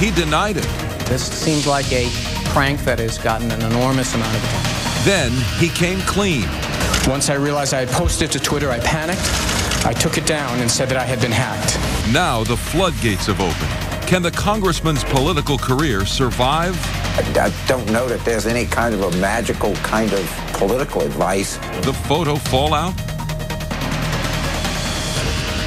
he denied it. This seems like a prank that has gotten an enormous amount of attention. Then he came clean. Once I realized I had posted to Twitter, I panicked. I took it down and said that I had been hacked. Now the floodgates have opened. Can the congressman's political career survive? I don't know that there's any kind of a magical kind of political advice. The photo fallout?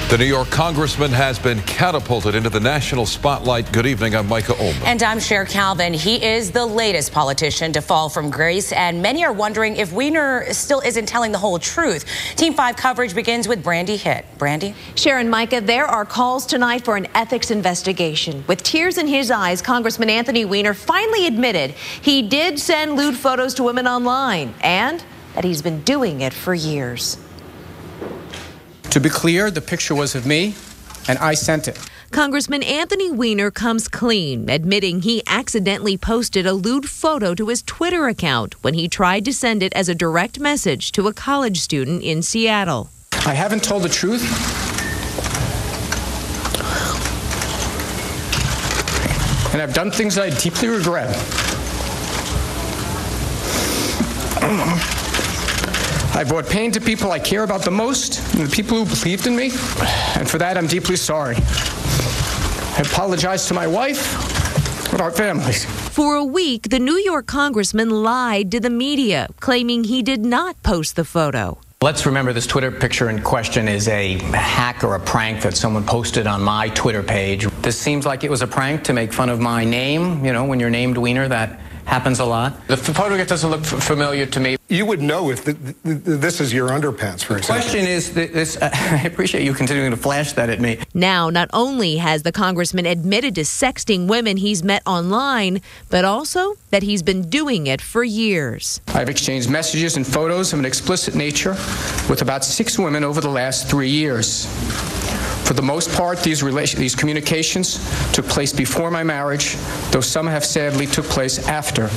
The New York congressman has been catapulted into the national spotlight. Good evening, I'm Micah Ullman. And I'm Cher Calvin. He is the latest politician to fall from grace, and many are wondering if Weiner still isn't telling the whole truth. Team 5 coverage begins with Brandi Hitt. Brandi? Cher and Micah, there are calls tonight for an ethics investigation. With tears in his eyes, Congressman Anthony Weiner finally admitted he did send lewd photos to women online and that he's been doing it for years. To be clear, the picture was of me, and I sent it. Congressman Anthony Weiner comes clean, admitting he accidentally posted a lewd photo to his Twitter account when he tried to send it as a direct message to a college student in Seattle. I haven't told the truth. And I've done things that I deeply regret. I brought pain to people I care about the most, and the people who believed in me, and for that I'm deeply sorry. I apologize to my wife and our families. For a week, the New York congressman lied to the media, claiming he did not post the photo. Let's remember this Twitter picture in question is a hack or a prank that someone posted on my Twitter page. This seems like it was a prank to make fun of my name. You know, when you're named Weiner, that happens a lot. The photograph doesn't look familiar to me. You would know if this is your underpants, for example. The question is, I appreciate you continuing to flash that at me. Now, not only has the congressman admitted to sexting women he's met online, but also that he's been doing it for years. I've exchanged messages and photos of an explicit nature with about 6 women over the last 3 years. For the most part, these communications took place before my marriage, though some have sadly took place after.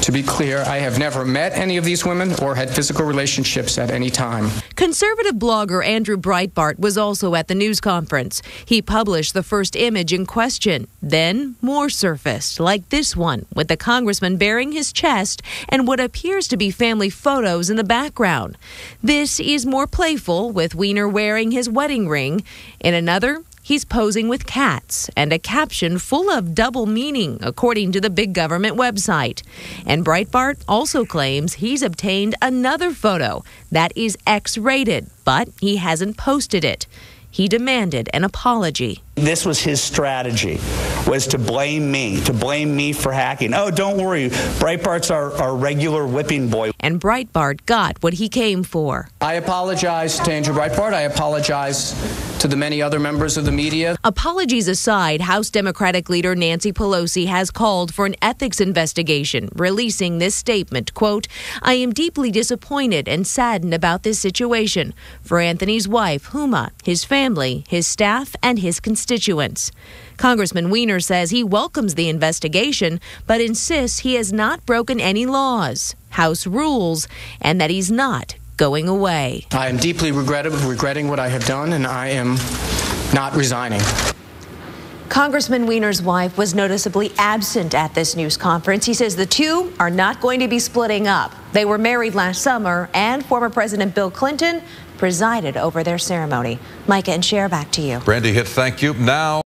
To be clear, I have never met any of these women or had physical relationships at any time. Conservative blogger Andrew Breitbart was also at the news conference. He published the first image in question. Then more surfaced, like this one, with the congressman baring his chest and what appears to be family photos in the background. This is more playful, with Weiner wearing his wedding ring. In another, he's posing with cats and a caption full of double meaning, according to the big government website. And Breitbart also claims he's obtained another photo that is X-rated, but he hasn't posted it. He demanded an apology. This was his strategy, was to blame me for hacking. Oh, don't worry, Breitbart's our regular whipping boy. And Breitbart got what he came for. I apologize to Andrew Breitbart. I apologize to the many other members of the media. Apologies aside, House Democratic leader Nancy Pelosi has called for an ethics investigation, releasing this statement, quote, "I am deeply disappointed and saddened about this situation for Anthony's wife, Huma, his family, his staff, and his constituents." Congressman Weiner says he welcomes the investigation, but insists he has not broken any laws, House rules, and that he's not going away. I am deeply regretting what I have done, and I am not resigning. Congressman Weiner's wife was noticeably absent at this news conference. He says the two are not going to be splitting up. They were married last summer, and former President Bill Clinton presided over their ceremony. Micah and Cher, back to you. Brandi Hitt, thank you. Now